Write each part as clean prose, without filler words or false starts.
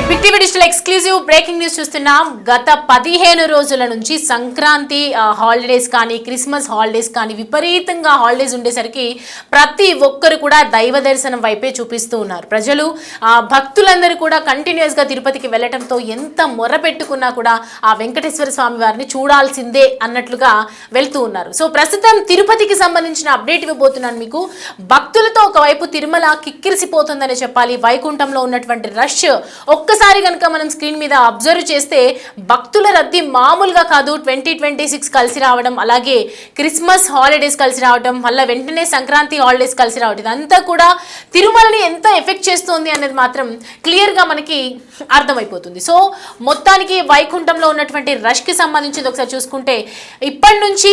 Big TV digital exclusive breaking news చూస్తున్నాం. గత 15 రోజుల నుంచి సంక్రాంతి హాలిడేస్ కానీ క్రిస్మస్ హాలిడేస్ కానీ విపరీతంగా హాలిడేస్ ఉండేసరికి ప్రతి ఒక్కరు కూడా దైవ దర్శనం వైపే చూపిస్తూ ఉన్నారు. ప్రజలు భక్తులందరూ కూడా కంటిన్యూస్గా తిరుపతికి వెళ్ళటంతో ఎంత మొర పెట్టుకున్నా కూడా ఆ వెంకటేశ్వర స్వామి వారిని చూడాల్సిందే అన్నట్లుగా వెళ్తూ ఉన్నారు. సో ప్రస్తుతం తిరుపతికి సంబంధించిన అప్డేట్ ఇవ్వబోతున్నాను మీకు. భక్తులతో ఒకవైపు తిరుమల కిక్కిరిసిపోతుందని చెప్పాలి. వైకుంఠంలో ఉన్నటువంటి రష్ ఒక్కసారి కనుక మనం స్క్రీన్ మీద అబ్జర్వ్ చేస్తే భక్తుల రద్దీ మామూలుగా కాదు. 2026 కలిసి రావడం, అలాగే క్రిస్మస్ హాలిడేస్ కలిసి రావడం, మళ్ళీ వెంటనే సంక్రాంతి హాలిడేస్ కలిసి రావడం, ఇదంతా కూడా తిరుమలని ఎంత ఎఫెక్ట్ చేస్తుంది అనేది మాత్రం క్లియర్గా మనకి అర్థమైపోతుంది. సో మొత్తానికి వైకుంఠంలో ఉన్నటువంటి రష్కి సంబంధించింది ఒకసారి చూసుకుంటే ఇప్పటి నుంచి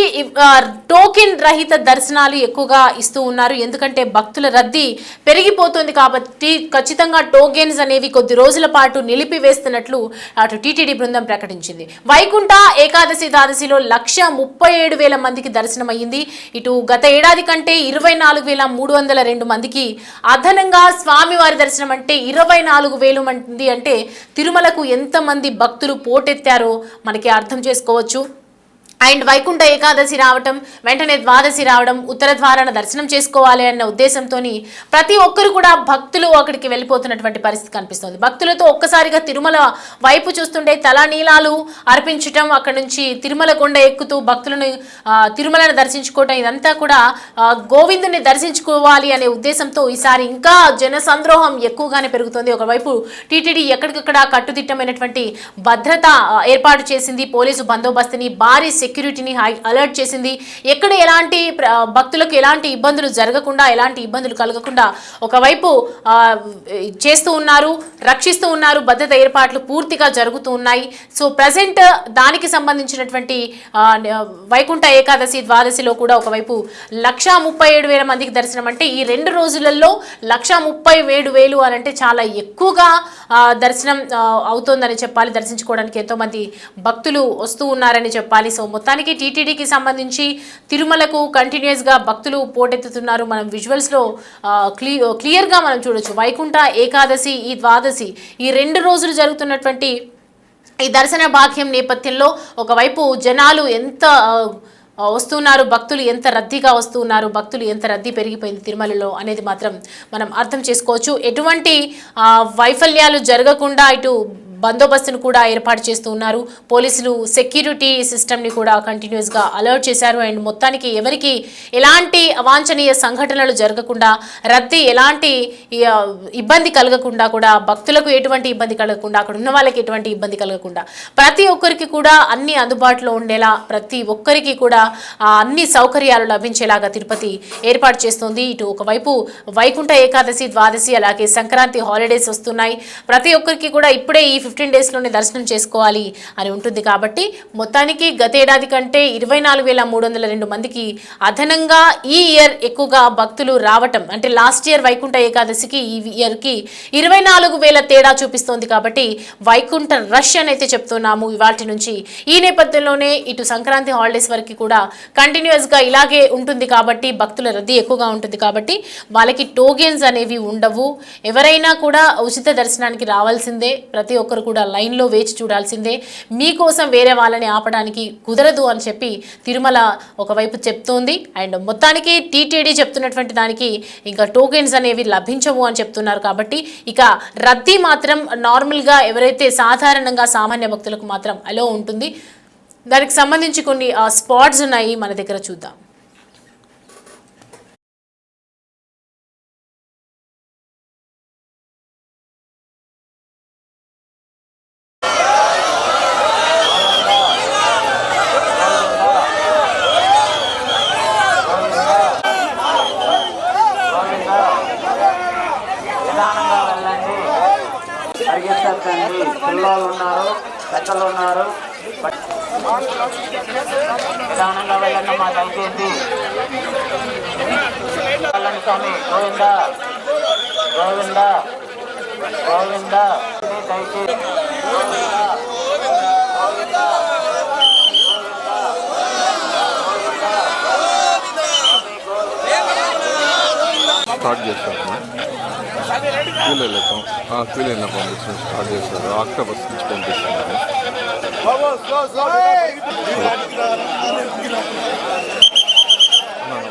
టోకెన్ రహిత దర్శనాలు ఎక్కువగా ఇస్తూ ఉన్నారు. ఎందుకంటే భక్తుల రద్దీ పెరిగిపోతుంది కాబట్టి ఖచ్చితంగా టోకెన్స్ అనేవి కొద్ది రోజుల పాటు నిలిపివేస్తున్నట్లు అటు టీటీడీ బృందం ప్రకటించింది. వైకుంఠ ఏకాదశి ద్వాదశిలో 137,000 మందికి దర్శనం అయ్యింది. ఇటు గత ఏడాది కంటే 24,302 మందికి అదనంగా స్వామివారి దర్శనం. అంటే 24,000 మంది అంటే తిరుమలకు ఎంతమంది భక్తులు పోటెత్తారో మనకి అర్థం చేసుకోవచ్చు. అండ్ వైకుంఠ ఏకాదశి రావటం, వెంటనే ద్వాదశి రావడం, ఉత్తర ద్వారాన దర్శనం చేసుకోవాలి అన్న ఉద్దేశంతో ప్రతి ఒక్కరు కూడా భక్తులు అక్కడికి వెళ్ళిపోతున్నటువంటి పరిస్థితి కనిపిస్తుంది. భక్తులతో ఒక్కసారిగా తిరుమల వైపు చూస్తుంటే తలనీలాలు అర్పించటం, అక్కడి నుంచి తిరుమల కొండ ఎక్కుతూ భక్తులను తిరుమలను దర్శించుకోవటం, ఇదంతా కూడా గోవిందుని దర్శించుకోవాలి అనే ఉద్దేశంతో ఈసారి ఇంకా జన సంద్రోహం ఎక్కువగానే పెరుగుతుంది. ఒకవైపు టీటీడీ ఎక్కడికక్కడ కట్టుదిట్టమైనటువంటి భద్రత ఏర్పాటు చేసింది. పోలీసు బందోబస్తుని, భారీ సెక్యూరిటీని అలర్ట్ చేసింది. ఎక్కడ ఎలాంటి భక్తులకు ఎలాంటి ఇబ్బందులు జరగకుండా, ఎలాంటి ఇబ్బందులు కలగకుండా ఒకవైపు చేస్తూ ఉన్నారు, రక్షిస్తూ ఉన్నారు. భద్రత ఏర్పాట్లు పూర్తిగా జరుగుతూ ఉన్నాయి. సో ప్రజెంట్ దానికి సంబంధించినటువంటి వైకుంఠ ఏకాదశి ద్వాదశిలో కూడా ఒకవైపు 137,000 మందికి దర్శనం. అంటే ఈ 2 రోజులలో 137,000 అని అంటే చాలా ఎక్కువగా దర్శనం అవుతోందని చెప్పాలి. దర్శించుకోవడానికి ఎంతో మంది భక్తులు వస్తూ ఉన్నారని చెప్పాలి. సో మొత్తానికి టీటీడీకి సంబంధించి తిరుమలకు కంటిన్యూస్గా భక్తులు పోటెత్తుతున్నారు. మనం విజువల్స్లో క్లియర్గా మనం చూడొచ్చు. వైకుంఠ ఏకాదశి, ఈ ద్వాదశి, ఈ 2 రోజులు జరుగుతున్నటువంటి ఈ దర్శన భాగ్యం నేపథ్యంలో ఒకవైపు జనాలు ఎంత వస్తున్నారు, భక్తులు ఎంత రద్దీగా వస్తున్నారు, భక్తులు ఎంత రద్దీ పెరిగిపోయింది తిరుమలలో అనేది మాత్రం మనం అర్థం చేసుకోవచ్చు. ఎటువంటి వైఫల్యాలు జరగకుండా ఇటు బందోబస్తును కూడా ఏర్పాటు చేస్తూ ఉన్నారు. పోలీసులు సెక్యూరిటీ సిస్టమ్ని కూడా కంటిన్యూస్గా అలర్ట్ చేశారు. అండ్ మొత్తానికి ఎవరికి ఎలాంటి అవాంఛనీయ సంఘటనలు జరగకుండా, రద్దీ ఎలాంటి ఇబ్బంది కలగకుండా కూడా, భక్తులకు ఎటువంటి ఇబ్బంది కలగకుండా, అక్కడ ఉన్న వాళ్ళకి ఎటువంటి ఇబ్బంది కలగకుండా ప్రతి ఒక్కరికి కూడా అన్ని అందుబాటులో ఉండేలా, ప్రతి ఒక్కరికి కూడా అన్ని సౌకర్యాలు లభించేలాగా తిరుపతి ఏర్పాటు చేస్తుంది. ఇటు ఒకవైపు వైకుంఠ ఏకాదశి, ద్వాదశి, అలాగే సంక్రాంతి హాలిడేస్ వస్తున్నాయి. ప్రతి ఒక్కరికి కూడా ఇప్పుడే ఈ 15 డేస్లోనే దర్శనం చేసుకోవాలి అని ఉంటుంది. కాబట్టి మొత్తానికి గతేడాది కంటే 24,302 మందికి అదనంగా ఈ ఇయర్ ఎక్కువగా భక్తులు రావటం, అంటే లాస్ట్ ఇయర్ వైకుంఠ ఏకాదశికి ఈ ఇయర్కి 24,000 తేడా చూపిస్తోంది. కాబట్టి వైకుంఠ రష్ అని అయితే చెప్తున్నాము ఇవాటి నుంచి. ఈ నేపథ్యంలోనే ఇటు సంక్రాంతి హాలిడేస్ వరకు కూడా కంటిన్యూస్గా ఇలాగే ఉంటుంది. కాబట్టి భక్తుల రద్దీ ఎక్కువగా ఉంటుంది. కాబట్టి వాళ్ళకి టోకెన్స్ అనేవి ఉండవు. ఎవరైనా కూడా ఉచిత దర్శనానికి రావాల్సిందే. ప్రతి ఒక్కరు కూడా లైన్లో వేచి చూడాల్సిందే. మీకోసం వేరే వాళ్ళని ఆపడానికి కుదరదు అని చెప్పి తిరుమల ఒకవైపు చెప్తోంది. అండ్ మొత్తానికి టీటీడీ చెప్తున్నటువంటి దానికి ఇంకా టోకెన్స్ అనేవి లభించవు అని చెప్తున్నారు. కాబట్టి ఇక రద్దీ మాత్రం నార్మల్గా ఎవరైతే సాధారణంగా సామాన్య భక్తులకు మాత్రం అలో ఉంటుంది. దానికి సంబంధించి కొన్ని స్పాట్స్ ఉన్నాయి మన దగ్గర, చూద్దాం. పిల్లలు ఉన్నారు, పెద్దలు ఉన్నారు. నిదానంగా వెళ్ళండి మా దయచేసి. వెళ్ళండి స్వామి. గోవిందా గోవిందా గోవిందా దయచేసి. స్టార్ట్ చేస్తాను. క్యూలైన్లో పంపించడం స్టార్ట్ చేశారు. ఆక్టోబస్ నుంచి పంపిస్తున్నారు.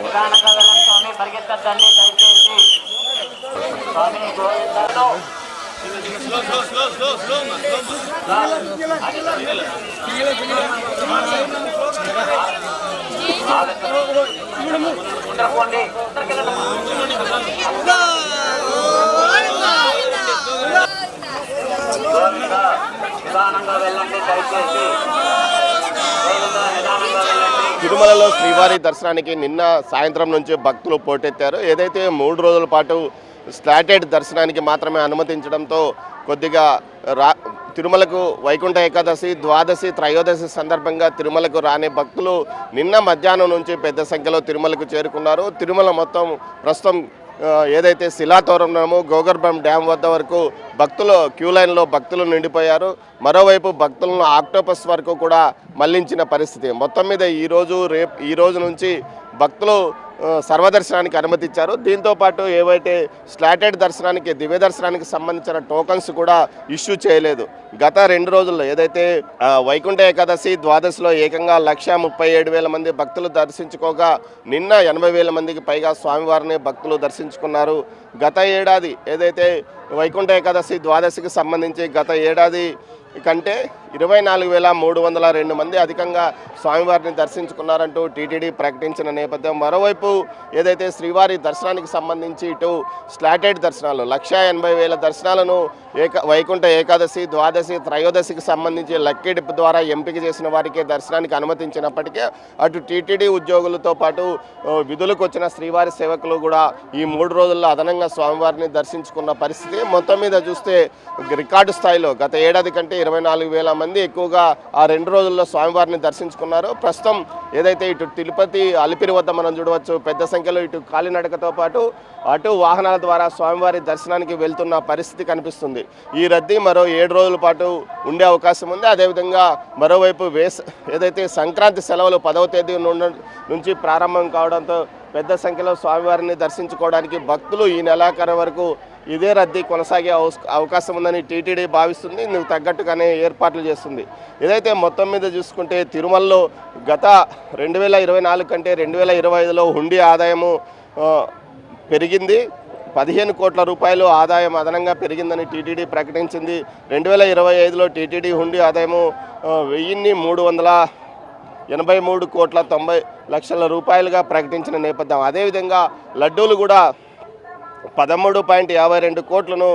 నిదానంగా వెళ్ళండి స్వామి, పరిగెత్తద్దండి దయచేసి. స్వామి గోవిందను పోండి. నిదానంగా వెళ్ళండి దయచేసి. నిదానంగా వెళ్ళండి. తిరుమలలో శ్రీవారి దర్శనానికి నిన్న సాయంత్రం నుంచి భక్తులు పోటెత్తారు. ఏదైతే 3 రోజుల పాటు స్లాటెడ్ దర్శనానికి మాత్రమే అనుమతించడంతో కొద్దిగా తిరుమలకు వైకుంఠ ఏకాదశి, ద్వాదశి, త్రయోదశి సందర్భంగా తిరుమలకు రాని భక్తులు నిన్న మధ్యాహ్నం నుంచి పెద్ద సంఖ్యలో తిరుమలకు చేరుకున్నారు. తిరుమల మొత్తం ప్రస్తుతం ఏదైతే శిలాతోరణము, గోగర్భం డ్యామ్ వద్ద వరకు భక్తులు క్యూ లైన్లో భక్తులు నిండిపోయారు. మరోవైపు భక్తులను ఆక్టోపస్ వరకు కూడా మళ్లించిన పరిస్థితి. మొత్తం మీద ఈ రోజు నుంచి భక్తులు సర్వదర్శనానికి అనుమతి ఇచ్చారు. దీంతోపాటు ఏవైతే స్లాటెడ్ దర్శనానికి, దివ్య దర్శనానికి సంబంధించిన టోకన్స్ కూడా ఇష్యూ చేయలేదు. గత 2 రోజుల్లో ఏదైతే వైకుంఠ ఏకాదశి, ద్వాదశిలో ఏకంగా 137,000 మంది భక్తులు దర్శించుకోగా నిన్న 80,000 మందికి పైగా స్వామివారిని భక్తులు దర్శించుకున్నారు. గత ఏడాది ఏదైతే వైకుంఠ ఏకాదశి, ద్వాదశికి సంబంధించి గత ఏడాది కంటే 24,302 మంది అధికంగా స్వామివారిని దర్శించుకున్నారంటూ టీటీడీ ప్రకటించిన నేపథ్యం. మరోవైపు ఏదైతే శ్రీవారి దర్శనానికి సంబంధించి ఇటు స్లాటెడ్ దర్శనాలు 1,80,000 దర్శనాలను వైకుంఠ ఏకాదశి, ద్వాదశి, త్రయోదశికి సంబంధించి లక్కీ డిప్ ద్వారా ఎంపిక చేసిన వారికే దర్శనానికి అనుమతించినప్పటికీ అటు టీటీడీ ఉద్యోగులతో పాటు విధులకు వచ్చిన శ్రీవారి సేవకులు కూడా ఈ 3 రోజుల్లో అదనంగా స్వామివారిని దర్శించుకున్న పరిస్థితి. మొత్తం మీద చూస్తే రికార్డు స్థాయిలో గత ఏడాది కంటే 24,000 మంది ఎక్కువగా ఆ 2 రోజుల్లో స్వామివారిని దర్శించుకున్నారు. ప్రస్తుతం ఏదైతే ఇటు తిరుపతి అలిపిరి వద్ద మనం చూడవచ్చు, పెద్ద సంఖ్యలో ఇటు కాలినడకతో పాటు అటు వాహనాల ద్వారా స్వామివారి దర్శనానికి వెళ్తున్న పరిస్థితి కనిపిస్తుంది. ఈ రద్దీ మరో 7 రోజుల పాటు ఉండే అవకాశం ఉంది. అదేవిధంగా మరోవైపు ఏదైతే సంక్రాంతి సెలవులు 10వ తేదీ నుంచి ప్రారంభం కావడంతో పెద్ద సంఖ్యలో స్వామివారిని దర్శించుకోవడానికి భక్తులు ఈ నెలాఖరు వరకు ఇదే రద్దీ కొనసాగే అవకాశం ఉందని టీటీడీ భావిస్తుంది. ఇందుకు తగ్గట్టుగానే ఏర్పాట్లు చేస్తుంది. ఏదైతే మొత్తం మీద చూసుకుంటే తిరుమలలో గత 2024 కంటే 2025లో హుండీ ఆదాయము పెరిగింది. 15 కోట్ల రూపాయలు ఆదాయం అదనంగా పెరిగిందని టీటీడీ ప్రకటించింది. 2025లో టీటీడీ హుండీ ఆదాయము 1,383 కోట్ల 90 లక్షల రూపాయలుగా ప్రకటించిన నేపథ్యం. అదేవిధంగా లడ్డూలు కూడా 13.52 కోట్లను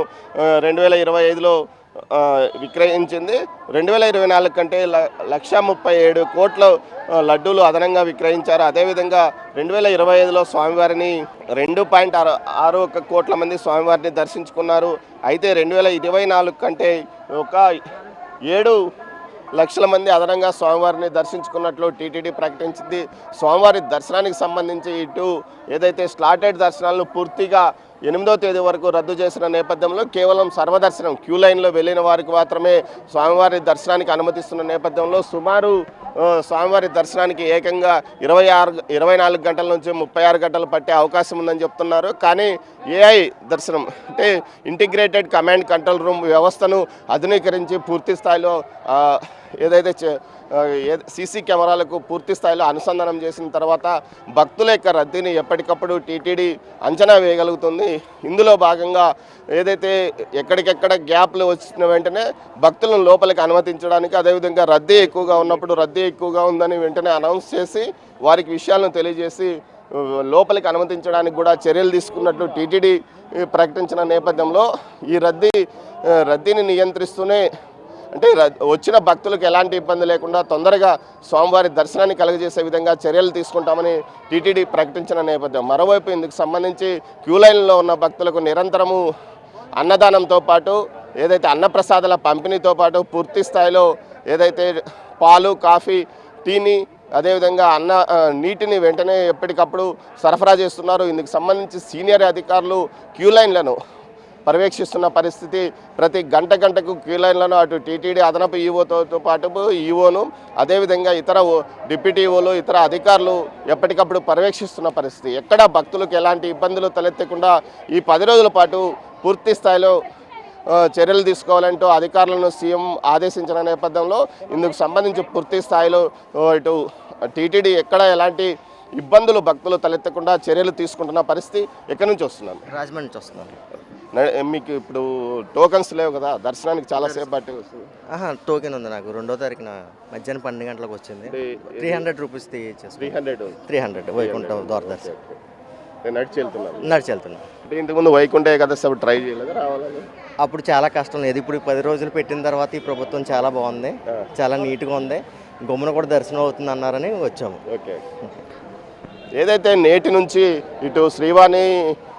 2025లో విక్రయించింది. 2024 కంటే 1,37 కోట్ల లడ్డూలు అదనంగా విక్రయించారు. అదేవిధంగా 2025లో స్వామివారిని 2.61 కోట్ల మంది స్వామివారిని దర్శించుకున్నారు. అయితే 2024 కంటే ఒక 7 లక్షల మంది అదనంగా స్వామివారిని దర్శించుకున్నట్లు టీటీడీ ప్రకటించింది. స్వామివారి దర్శనానికి సంబంధించి ఇటు ఏదైతే స్లాటెడ్ దర్శనాలను పూర్తిగా 8వ తేదీ వరకు రద్దు చేసిన నేపథ్యంలో కేవలం సర్వదర్శనం క్యూ లైన్లో వెళ్ళిన వారికి మాత్రమే స్వామివారి దర్శనానికి అనుమతిస్తున్న నేపథ్యంలో సుమారు స్వామివారి దర్శనానికి ఏకంగా 24 గంటల నుంచి 36 గంటలు పట్టే అవకాశం ఉందని చెప్తున్నారు. కానీ ఏఐ దర్శనం అంటే ఇంటిగ్రేటెడ్ కమాండ్ కంట్రోల్ రూమ్ వ్యవస్థను ఆధునీకరించి పూర్తి స్థాయిలో ఏదైతే సీసీ కెమెరాలకు పూర్తి స్థాయిలో అనుసంధానం చేసిన తర్వాత భక్తుల యొక్క రద్దీని ఎప్పటికప్పుడు టీటీడీ అంచనా వేయగలుగుతుంది. ఇందులో భాగంగా ఏదైతే ఎక్కడికెక్కడ గ్యాప్లు వచ్చిన వెంటనే భక్తులను లోపలికి అనుమతించడానికి, అదేవిధంగా రద్దీ ఎక్కువగా ఉన్నప్పుడు రద్దీ ఎక్కువగా ఉందని వెంటనే అనౌన్స్ చేసి వారికి విషయాలను తెలియజేసి లోపలికి అనుమతించడానికి కూడా చర్యలు తీసుకున్నట్లు టీటీడీ ప్రకటించిన నేపథ్యంలో ఈ రద్దీని నియంత్రిస్తూనే అంటే వచ్చిన భక్తులకు ఎలాంటి ఇబ్బంది లేకుండా తొందరగా స్వామివారి దర్శనాన్ని కలుగజేసే విధంగా చర్యలు తీసుకుంటామని టీటీడీ ప్రకటించిన నేపథ్యం. మరోవైపు ఇందుకు సంబంధించి క్యూ లైన్లో ఉన్న భక్తులకు నిరంతరము అన్నదానంతో పాటు ఏదైతే అన్నప్రసాదాల పంపిణీతో పాటు పూర్తి స్థాయిలో ఏదైతే పాలు, కాఫీ, టీని అదేవిధంగా నీటిని వెంటనే ఎప్పటికప్పుడు సరఫరా చేస్తున్నారు. ఇందుకు సంబంధించి సీనియర్ అధికారులు క్యూ లైన్లను పర్యవేక్షిస్తున్న పరిస్థితి. ప్రతి గంటకు క్యూ లైన్లను అటు టీటీడీ అదనపు ఈవోతో పాటు ఈవోను అదేవిధంగా ఇతర డిప్యూటీ ఈవోలు, ఇతర అధికారులు ఎప్పటికప్పుడు పర్యవేక్షిస్తున్న పరిస్థితి. ఎక్కడ భక్తులకు ఎలాంటి ఇబ్బందులు తలెత్తకుండా ఈ 10 రోజుల పాటు పూర్తి స్థాయిలో చర్యలు తీసుకోవాలంటూ అధికారులను సీఎం ఆదేశించిన నేపథ్యంలో ఇందుకు సంబంధించి పూర్తి స్థాయిలో ఇటు టీటీడీ ఎక్కడ ఎలాంటి ఇబ్బందులు భక్తులు తలెత్తకుండా చర్యలు తీసుకుంటున్న పరిస్థితి. ఎక్కడి నుంచి వస్తున్నాను? రాజమండ్రి నుంచి వస్తున్నాను. మీకు ఇప్పుడు టోకన్స్ లేవు కదా, దర్శనానికి చాలాసేపు బట్టి వస్తుంది. టోకెన్ ఉంది నాకు. 2వ తారీఖున మధ్యాహ్నం 12 గంటలకు వచ్చింది. 300 రూపీస్ 300 వైకుంఠ దూరదర్శనం. నడిచి వెళ్తున్నాను. అంటే ఇంతకుముందు వైకుంఠ ఏకాదశి ట్రై చేయలేదు రావాలని? అప్పుడు చాలా కష్టం లేదు. ఇప్పుడు 10 రోజులు పెట్టిన తర్వాత ఈ ప్రభుత్వం చాలా బాగుంది, చాలా నీట్గా ఉంది. గమ్మున కూడా దర్శనం అవుతుంది అన్నారని వచ్చాము. ఓకే. ఏదైతే నేటి నుంచి ఇటు శ్రీవాణి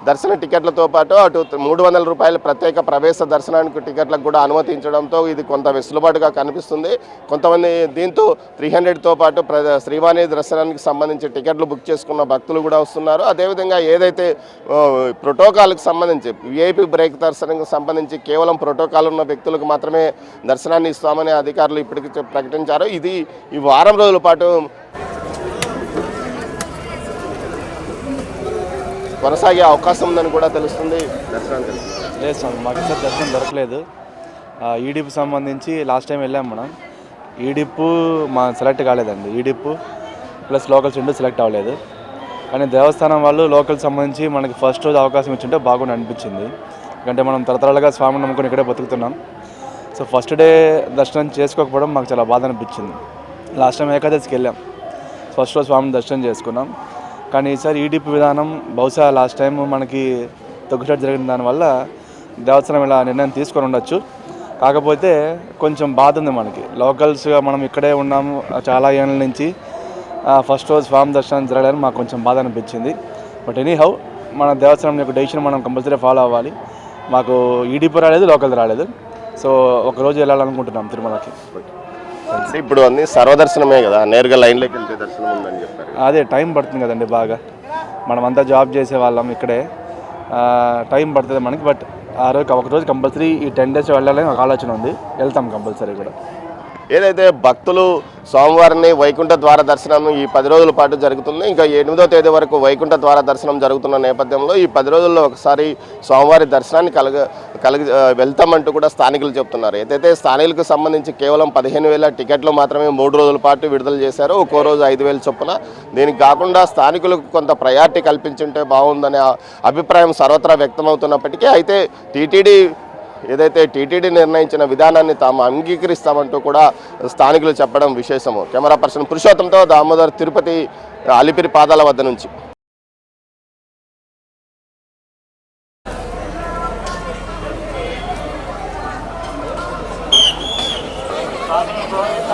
దర్శన టికెట్లతో పాటు అటు 300 రూపాయల ప్రత్యేక ప్రవేశ దర్శనానికి టికెట్లకు కూడా అనుమతించడంతో ఇది కొంత వెసులుబాటుగా కనిపిస్తుంది. కొంతమంది దీంతో 300తో పాటు శ్రీవాణి దర్శనానికి సంబంధించి టికెట్లు బుక్ చేసుకున్న భక్తులు కూడా వస్తున్నారు. అదేవిధంగా ఏదైతే ప్రోటోకాల్కి సంబంధించి విఐపి బ్రేక్ దర్శనానికి సంబంధించి కేవలం ప్రోటోకాల్ ఉన్న వ్యక్తులకు మాత్రమే దర్శనాన్ని ఇస్తామని అధికారులు ఇప్పటికీ ప్రకటించారు. ఇది ఈ వారం రోజుల పాటు కొనసాగే అవకాశం ఉందని కూడా తెలుస్తుంది. దర్శనం లేదు సార్, మాకు ఈసారి దర్శనం దొరకలేదు. ఈడిప్ సంబంధించి లాస్ట్ టైం వెళ్ళాం మనం. ఈడిప్ మా సెలెక్ట్ కాలేదండి. ఈడిప్ ప్లస్ లోకల్స్ 2 సెలెక్ట్ అవ్వలేదు. కానీ దేవస్థానం వాళ్ళు లోకల్ సంబంధించి మనకి ఫస్ట్ రోజు అవకాశం ఇచ్చింటే బాగుండి అనిపించింది. ఎందుకంటే మనం తరతరాలుగా స్వామిని నమ్ముకొని ఇక్కడే బతుకుతున్నాం. సో ఫస్ట్ డే దర్శనం చేసుకోకపోవడం మాకు చాలా బాధ అనిపించింది. లాస్ట్ టైం ఏకాదశికి వెళ్ళాం, ఫస్ట్ రోజు స్వామిని దర్శనం చేసుకున్నాం. కానీ ఈసారి ఈడిప్ విధానం బహుశా లాస్ట్ టైం మనకి తగ్గుచాటు జరిగిన దానివల్ల దేవస్థానం ఇలా నిర్ణయం తీసుకొని ఉండొచ్చు. కాకపోతే కొంచెం బాధ ఉంది మనకి. లోకల్స్గా మనం ఇక్కడే ఉన్నాము చాలా ఏళ్ళ నుంచి. ఫస్ట్ రోజు స్వామి దర్శనం జరగలేదని మాకు కొంచెం బాధ అనిపించింది. బట్ ఎనీహౌ మన దేవస్థానం యొక్క డెసిషన్ మనం కంపల్సరీ ఫాలో అవ్వాలి. మాకు ఈడిప్ రాలేదు, లోకల్ రాలేదు. సో ఒకరోజు వెళ్ళాలనుకుంటున్నాం తిరుమలకి. ఇప్పుడు అన్ని సర్వదర్శనమే కదా, నేరుగా లైన్లోకి వెళ్తే దర్శనం ఉందని చెప్పారు. అదే టైం పడుతుంది కదండి బాగా. మనమంతా జాబ్ చేసే వాళ్ళం ఇక్కడే, టైం పడుతుంది మనకి. బట్ ఒకరోజు కంపల్సరీ ఈ 10 days వెళ్ళాలని ఒక ఆలోచన ఉంది. వెళ్తాం కంపల్సరీ కూడా. ఏదైతే భక్తులు సోమవారాన్ని వైకుంఠ ద్వార దర్శనం ఈ 10 రోజుల పాటు జరుగుతుంది. ఇంకా 8వ తేదీ వరకు వైకుంఠ ద్వార దర్శనం జరుగుతున్న నేపథ్యంలో ఈ 10 రోజుల్లో ఒకసారి సోమవారి దర్శనాన్ని వెళ్తామంటూ కూడా స్థానికులు చెప్తున్నారు. ఏదైతే స్థానికులకు సంబంధించి కేవలం 15,000 టికెట్లు మాత్రమే 3 రోజుల పాటు విడుదల చేశారు, ఒక్కో రోజు 5,000 చొప్పున. దీనికి కాకుండా స్థానికులకు కొంత ప్రయారిటీ కల్పించుంటే బాగుందనే అభిప్రాయం సర్వత్రా వ్యక్తమవుతున్నప్పటికీ అయితే టీటీడీ నిర్ణయించిన విధానాన్ని తాము అంగీకరిస్తామంటూ కూడా స్థానికులు చెప్పడం విశేషము. కెమెరా పర్సన్ పురుషోత్తంతో దామోదర్, తిరుపతి అలిపిరి పాదాల వద్ద నుంచి. స్వామి గోవింద